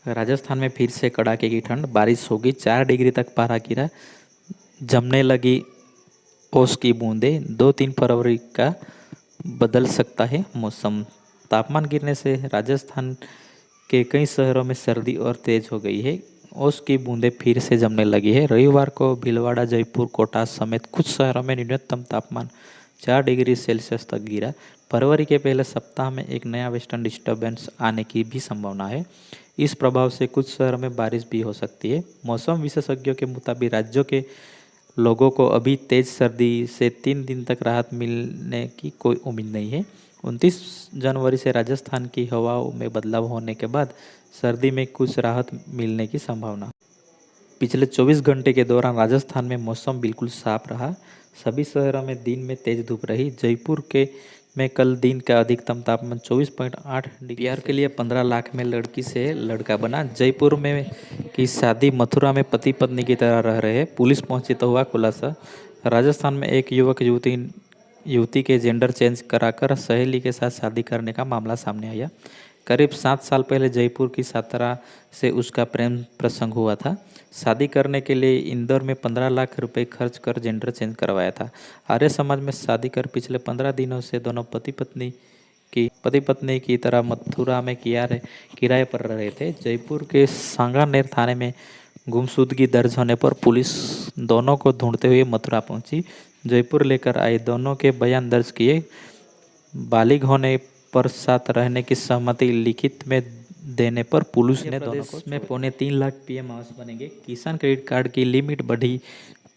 राजस्थान में फिर से कड़ाके की ठंड, बारिश होगी, 4 डिग्री तक पारा गिरा, जमने लगी ओस की बूंदें। 2-3 फरवरी का बदल सकता है मौसम। तापमान गिरने से राजस्थान के कई शहरों में सर्दी और तेज हो गई है। ओस की बूंदें फिर से जमने लगी है। रविवार को भीलवाड़ा, जयपुर, कोटा समेत कुछ शहरों में न्यूनतम तापमान 4 डिग्री सेल्सियस तक गिरा। फरवरी के पहले सप्ताह में एक नया वेस्टर्न डिस्टर्बेंस आने की भी संभावना है। इस प्रभाव से कुछ शहरों में बारिश भी हो सकती है। मौसम विशेषज्ञों के मुताबिक राज्यों के लोगों को अभी तेज सर्दी से 3 दिन तक राहत मिलने की कोई उम्मीद नहीं है। 29 जनवरी से राजस्थान की हवाओं में बदलाव होने के बाद सर्दी में कुछ राहत मिलने की संभावना। पिछले 24 घंटे के दौरान राजस्थान में मौसम बिल्कुल साफ रहा। सभी शहरों में दिन में तेज धूप रही। जयपुर के में कल दिन का अधिकतम तापमान 24.8 डिग्री। प्यार के लिए 15 लाख में लड़की से लड़का बना। जयपुर में की शादी मथुरा में पति पत्नी की तरह रह रहे। पुलिस पहुंची तो हुआ खुलासा। राजस्थान में एक युवक युवती के जेंडर चेंज कराकर सहेली के साथ शादी करने का मामला सामने आया। करीब 7 साल पहले जयपुर की सातारा से उसका प्रेम प्रसंग हुआ था। शादी करने के लिए इंदौर में 15 लाख रुपए खर्च कर जेंडर चेंज करवाया था। आर्य समाज में शादी कर पिछले 15 दिनों से दोनों पति पत्नी की तरह मथुरा में किराए पर रह रहे थे। जयपुर के सांगानेर थाने में गुमशुदगी दर्ज होने पर पुलिस दोनों को ढूंढते हुए मथुरा पहुंची। जयपुर लेकर आई दोनों के बयान दर्ज किए। बालिग होने पर साथ रहने की सहमति लिखित में देने पर पुलिस ने दोनों को में 3.25 लाख पीएम आवास बनेंगे। किसान क्रेडिट कार्ड की लिमिट बढ़ी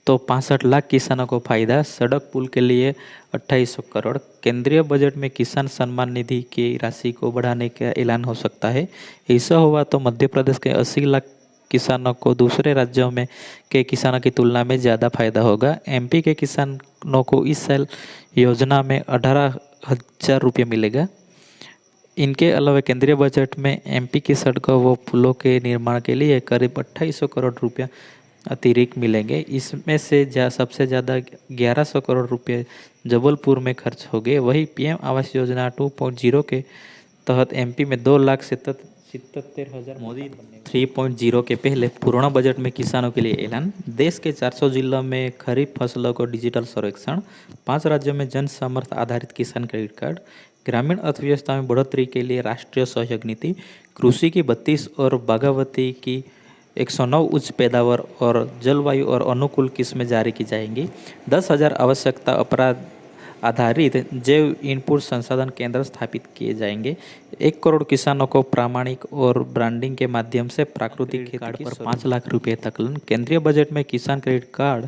तो 65 लाख किसानों को फायदा। सड़क पुल के लिए 2800 करोड़। केंद्रीय बजट में किसान सम्मान निधि की राशि को बढ़ाने का ऐलान हो सकता है। ऐसा हुआ तो मध्य प्रदेश के 80 लाख किसानों को दूसरे राज्यों में के किसानों की तुलना में ज़्यादा फायदा होगा। एमपी के किसानों को इस साल योजना में 18,000 रुपये मिलेगा। इनके अलावा केंद्रीय बजट में एमपी की सड़कों व पुलों के निर्माण के लिए करीब 2800 करोड़ रुपया अतिरिक्त मिलेंगे। इसमें से सबसे ज़्यादा 1100 करोड़ रुपये जबलपुर में खर्च हो गए। वहीं पीएम आवास योजना 2.0 के तहत एमपी में 2,77,000 मोदी 3.0 के पहले पूर्ण बजट में किसानों के लिए ऐलान। देश के 400 जिलों में खरीफ फसलों को डिजिटल सर्वेक्षण। 5 राज्यों में जन सामर्थ्य आधारित किसान क्रेडिट कार्ड। ग्रामीण अर्थव्यवस्था में बढ़ोतरी के लिए राष्ट्रीय सहयोग नीति। कृषि की 32 और बागवानी की 109 उच्च पैदावार और जलवायु और अनुकूल किस्में जारी की जाएंगी। 10,000 आवश्यकता अपराध आधारित जैव इनपुट संसाधन केंद्र स्थापित किए जाएंगे। 1 करोड़ किसानों को प्रामाणिक और ब्रांडिंग के माध्यम से प्राकृतिक खेती पर 5 लाख रुपए तक लोन। केंद्रीय बजट में किसान क्रेडिट कार्ड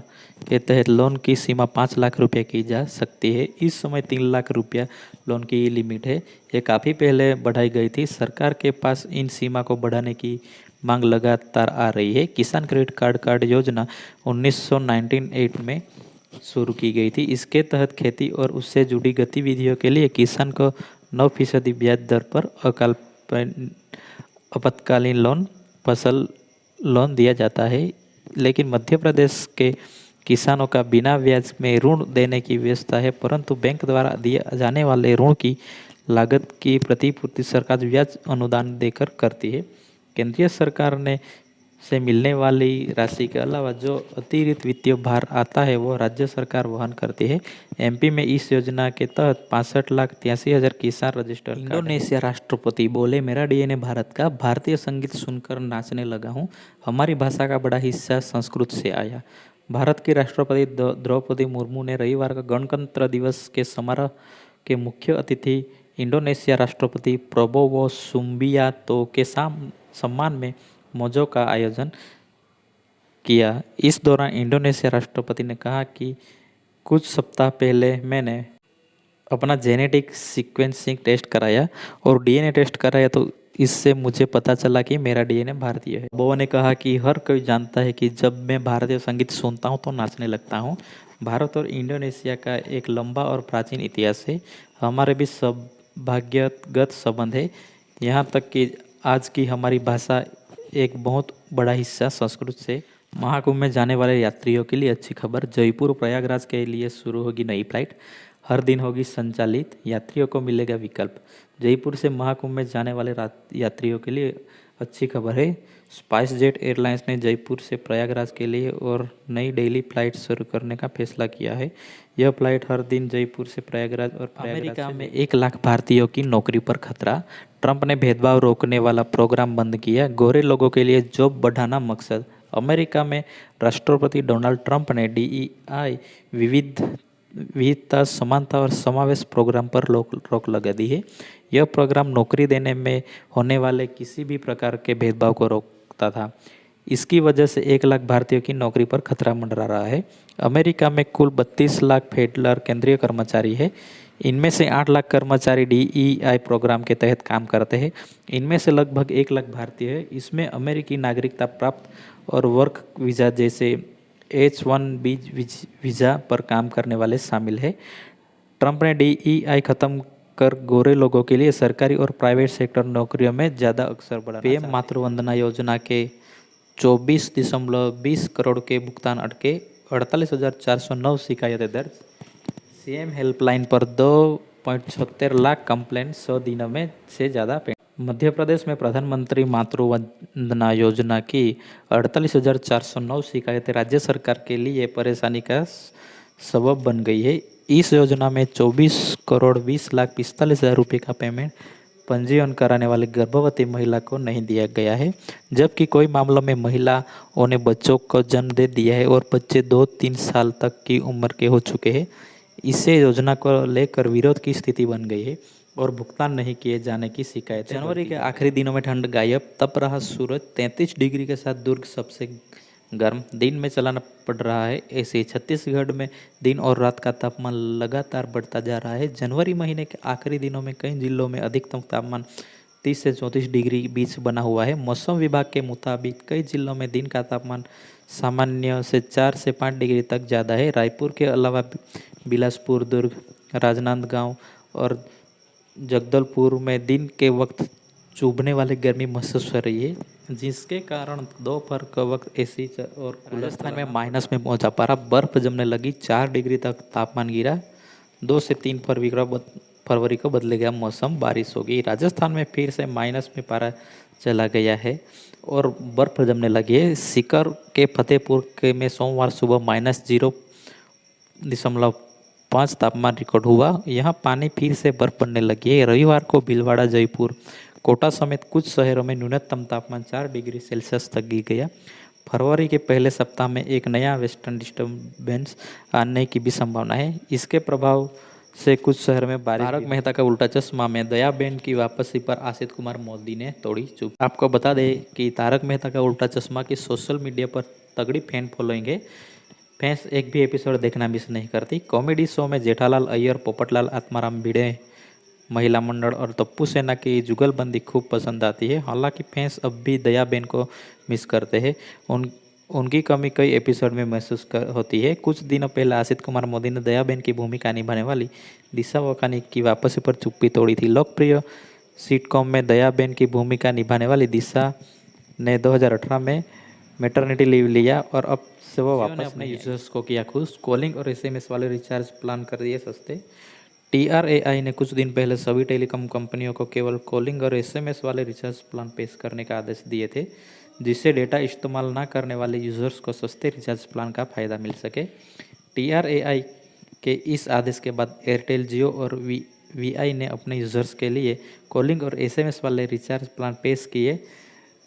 के तहत लोन की सीमा 5 लाख रुपए की जा सकती है। इस समय 3 लाख रुपया लोन की लिमिट है। ये काफ़ी पहले बढ़ाई गई थी। सरकार के पास इन सीमा को बढ़ाने की मांग लगातार आ रही है। किसान क्रेडिट कार्ड योजना 1998 में शुरू की गई थी। इसके तहत खेती और उससे जुड़ी गतिविधियों के लिए किसान को 9% ब्याज दर पर आपातकालीन लोन, फसल लोन दिया जाता है। लेकिन मध्य प्रदेश के किसानों का बिना ब्याज में ऋण देने की व्यवस्था है, परंतु बैंक द्वारा दिए जाने वाले ऋण की लागत की प्रतिपूर्ति सरकार ब्याज अनुदान देकर करती है। केंद्रीय सरकार ने से मिलने वाली राशि के अलावा जो अतिरिक्त वित्तीय भार आता है वो राज्य सरकार वहन करती है। एमपी में इस योजना के तहत 65,83,000 किसान रजिस्टर। इंडोनेशिया राष्ट्रपति बोले, मेरा डीएनए भारत का। भारतीय संगीत सुनकर नाचने लगा हूँ। हमारी भाषा का बड़ा हिस्सा संस्कृत से आया। भारत की राष्ट्रपति द्रौपदी मुर्मू ने रविवार को गणतंत्र दिवस के समारोह के मुख्य अतिथि इंडोनेशिया राष्ट्रपति प्रबोवो सुबियांतो के सम्मान में मौजों का आयोजन किया। इस दौरान इंडोनेशिया राष्ट्रपति ने कहा कि कुछ सप्ताह पहले मैंने अपना जेनेटिक सीक्वेंसिंग टेस्ट कराया और डीएनए टेस्ट कराया, तो इससे मुझे पता चला कि मेरा डीएनए भारतीय है। बोवो ने कहा कि हर कोई जानता है कि जब मैं भारतीय संगीत सुनता हूँ तो नाचने लगता हूँ। भारत और इंडोनेशिया का एक लंबा और प्राचीन इतिहास है। हमारे बीच सौभाग्यगत संबंध है, यहाँ तक कि आज की हमारी भाषा एक बहुत बड़ा हिस्सा संस्कृत से। महाकुंभ में जाने वाले यात्रियों के लिए अच्छी खबर। जयपुर प्रयागराज के लिए शुरू होगी नई फ्लाइट। हर दिन होगी संचालित, यात्रियों को मिलेगा विकल्प। जयपुर से महाकुंभ में जाने वाले यात्रियों के लिए अच्छी खबर है। स्पाइस जेट एयरलाइंस ने जयपुर से प्रयागराज के लिए और नई डेली फ्लाइट शुरू करने का फैसला किया है। यह फ्लाइट हर दिन जयपुर से प्रयागराज और अमेरिका में 1 लाख भारतीयों की नौकरी पर खतरा। ट्रंप ने भेदभाव रोकने वाला प्रोग्राम बंद किया। गोरे लोगों के लिए जॉब बढ़ाना मकसद। अमेरिका में राष्ट्रपति डोनाल्ड ट्रंप ने DEI विविधता, समानता और समावेश प्रोग्राम पर रोक लगा दी है। यह प्रोग्राम नौकरी देने में होने वाले किसी भी प्रकार के भेदभाव को रोकता था। इसकी वजह से 1 लाख भारतीयों की नौकरी पर खतरा मंडरा रहा है। अमेरिका में कुल 32 लाख फेडरल केंद्रीय कर्मचारी है। इनमें से 8 लाख कर्मचारी DEI प्रोग्राम के तहत काम करते हैं। इनमें से लगभग 1 लाख भारतीय है। इसमें अमेरिकी नागरिकता प्राप्त और वर्क वीज़ा जैसे H-1B वीज़ा पर काम करने वाले शामिल है। ट्रंप ने DEI खत्म कर गोरे लोगों के लिए सरकारी और प्राइवेट सेक्टर नौकरियों में ज़्यादा अवसर बढ़ाना चाहते हैं। PM मातृ वंदना योजना के 24.20 करोड़ के भुगतान अटके। 48,409 शिकायतें दर्ज। CM हेल्पलाइन पर 2.76 लाख कंप्लेंट 100 दिनों में से ज़्यादा। मध्य प्रदेश में प्रधानमंत्री मातृ वंदना योजना की 48,409 शिकायतें राज्य सरकार के लिए परेशानी का सबब बन गई है। इस योजना में 24,20,45,000 रुपये का पेमेंट पंजीयन कराने वाली गर्भवती महिला को नहीं दिया गया है, जबकि कई मामलों में महिलाओं ने बच्चों को जन्म दे दिया है और बच्चे 2-3 साल तक की उम्र के हो चुके हैं। इससे योजना को लेकर विरोध की स्थिति बन गई है और भुगतान नहीं किए जाने की शिकायत। जनवरी के आखिरी दिनों में ठंड गायब, तप रहा सूरज। 33 डिग्री के साथ दुर्ग सबसे गर्म। दिन में चलाना पड़ रहा है AC। छत्तीसगढ़ में दिन और रात का तापमान लगातार बढ़ता जा रहा है। जनवरी महीने के आखिरी दिनों में कई जिलों में अधिकतम तापमान 30 से 34 डिग्री बीच बना हुआ है। मौसम विभाग के मुताबिक कई जिलों में दिन का तापमान सामान्य से 4 से 5 डिग्री तक ज़्यादा है। रायपुर के अलावा बिलासपुर, दुर्ग, राजनांदगांव और जगदलपुर में दिन के वक्त चुभने वाली गर्मी महसूस हो रही है, जिसके कारण दोपहर के वक्त AC और राजस्थान में माइनस में पहुंचा पारा। बर्फ जमने लगी। 4 डिग्री तक तापमान गिरा। 2 से 3 फरवरी को बदलेगा मौसम, बारिश होगी। राजस्थान में फिर से माइनस में पारा चला गया है और बर्फ जमने लगी है। सीकर के फतेहपुर के में सोमवार सुबह -0.5 तापमान रिकॉर्ड हुआ। यहाँ पानी फिर से बर्फ पड़ने लगी है। रविवार को भीलवाड़ा, जयपुर, कोटा समेत कुछ शहरों में न्यूनतम तापमान 4 डिग्री सेल्सियस तक गिर गया। फरवरी के पहले सप्ताह में एक नया वेस्टर्न डिस्टर्बेंस आने की भी संभावना है। इसके प्रभाव से कुछ शहर में बारिश। तारक मेहता का उल्टा चश्मा में दयाबेन की वापसी पर आसित कुमार मोदी ने तोड़ी चुप। आपको बता दें कि तारक मेहता का उल्टा चश्मा की सोशल मीडिया पर तगड़ी फैन फॉलोइंग है। फैंस एक भी एपिसोड देखना मिस नहीं करती। कॉमेडी शो में जेठालाल अय्यर, पोपटलाल, आत्माराम भिड़े महिला मंडल और तप्पू सेना की जुगलबंदी खूब पसंद आती है। हालांकि फैंस अब भी दयाबेन को मिस करते हैं। उनकी कमी कई एपिसोड में महसूस होती है। कुछ दिनों पहले आसित कुमार मोदी ने दयाबेन की भूमिका निभाने वाली दिशा वकानी की वापसी पर चुप्पी तोड़ी थी। लोकप्रिय सिटकॉम में दयाबेन की भूमिका निभाने वाली दिशा ने 2018 में मैटरनिटी लीव लिया और अब से वो वापस अपने यूजर्स को किया खुश। कॉलिंग और SMS वाले रिचार्ज प्लान कर दिए सस्ते। TRAI ने कुछ दिन पहले सभी टेलीकॉम कंपनियों को केवल कॉलिंग और SMS वाले रिचार्ज प्लान पेश करने का आदेश दिए थे, जिससे डेटा इस्तेमाल न करने वाले यूजर्स को सस्ते रिचार्ज प्लान का फ़ायदा मिल सके। TRAI के इस आदेश के बाद एयरटेल, जियो और VI ने अपने यूजर्स के लिए कॉलिंग और SMS वाले रिचार्ज प्लान पेश किए,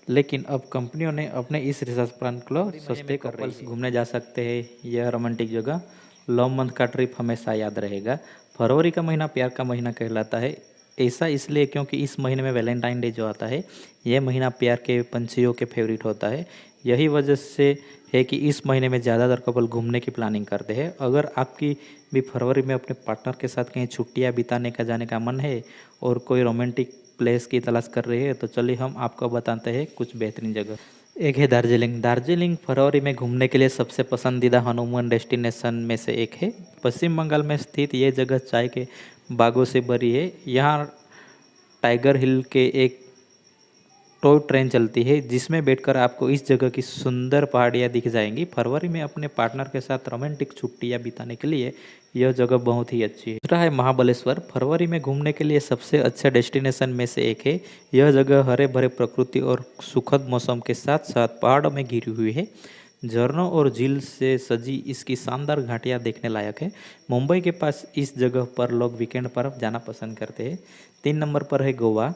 लेकिन अब कंपनियों ने अपने इस रिचार्ज प्लान को सस्ते कर रही है। घूमने जा सकते हैं, यह रोमांटिक जगह। लव मंथ का ट्रिप हमेशा याद रहेगा। फरवरी का महीना प्यार का महीना कहलाता है। ऐसा इसलिए क्योंकि इस महीने में वैलेंटाइन डे जो आता है, यह महीना प्यार के पंछियों के फेवरेट होता है। यही वजह से है कि इस महीने में ज़्यादातर कपल घूमने की प्लानिंग करते हैं। अगर आपकी भी फरवरी में अपने पार्टनर के साथ कहीं छुट्टियां बिताने का जाने का मन है और कोई रोमांटिक प्लेस की तलाश कर रहे हैं, तो चलिए हम आपको बताते हैं कुछ बेहतरीन जगह। एक है दार्जिलिंग। दार्जिलिंग फरवरी में घूमने के लिए सबसे पसंदीदा हनीमून डेस्टिनेशन में से एक है। पश्चिम बंगाल में स्थित ये जगह चाय के बागों से भरी है। यहाँ टाइगर हिल के एक टॉय ट्रेन चलती है जिसमें बैठकर आपको इस जगह की सुंदर पहाड़ियाँ दिख जाएंगी। फरवरी में अपने पार्टनर के साथ रोमांटिक छुट्टियाँ बिताने के लिए यह जगह बहुत ही अच्छी है। दूसरा है महाबलेश्वर। फरवरी में घूमने के लिए सबसे अच्छा डेस्टिनेशन में से एक है। यह जगह हरे भरे प्रकृति और सुखद मौसम के साथ साथ पहाड़ों में घिरी हुई है। झरनों और झील से सजी इसकी शानदार घाटियाँ देखने लायक है। मुंबई के पास इस जगह पर लोग वीकेंड पर जाना पसंद करते हैं। 3 नंबर पर है गोवा।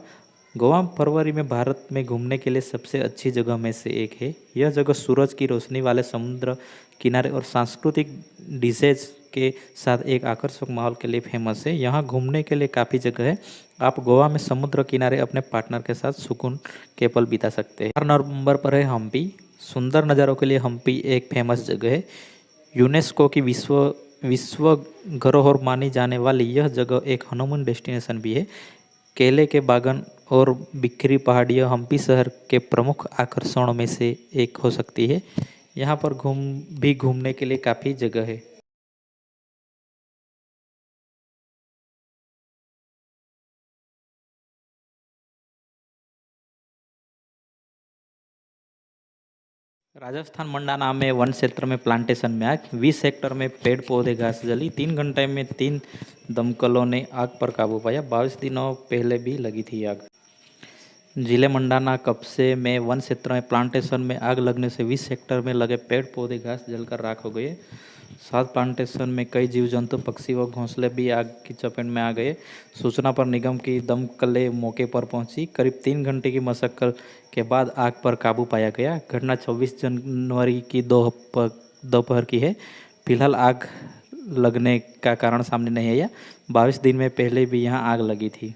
गोवा फरवरी में भारत में घूमने के लिए सबसे अच्छी जगह में से एक है। यह जगह सूरज की रोशनी वाले समुद्र किनारे और सांस्कृतिक डिशेज के साथ एक आकर्षक माहौल के लिए फेमस है। यहाँ घूमने के लिए काफ़ी जगह है। आप गोवा में समुद्र किनारे अपने पार्टनर के साथ सुकून के पल बिता सकते हैं। 4 नंबर पर है हम्पी। सुंदर नज़ारों के लिए हम्पी एक फेमस जगह है। यूनेस्को की विश्व विश्व धरोहर मानी जाने वाली यह जगह एक हनीमून डेस्टिनेशन भी है। केले के बागान और बिखरी पहाड़ियाँ हम्पी शहर के प्रमुख आकर्षणों में से एक हो सकती है। यहाँ पर घूमने के लिए काफ़ी जगह है। राजस्थान मंडाना में वन क्षेत्र में प्लांटेशन में आग, 20 हेक्टर में पेड़ पौधे घास जली, 3 घंटे में 3 दमकलों ने आग पर काबू पाया। 22 दिनों पहले भी लगी थी आग। जिले मंडाना कब्जे में वन क्षेत्र में प्लांटेशन में आग लगने से 20 हेक्टर में लगे पेड़ पौधे घास जलकर राख हो गए। साथ प्लांटेशन में कई जीव जंतु पक्षी व घोंसले भी आग की चपेट में आ गए। सूचना पर निगम की दमकलें मौके पर पहुंची। करीब 3 घंटे की मशक्कत के बाद आग पर काबू पाया गया। घटना 24 जनवरी की दोपहर की है। फिलहाल आग लगने का कारण सामने नहीं आया। 22 दिन में पहले भी यहाँ आग लगी थी।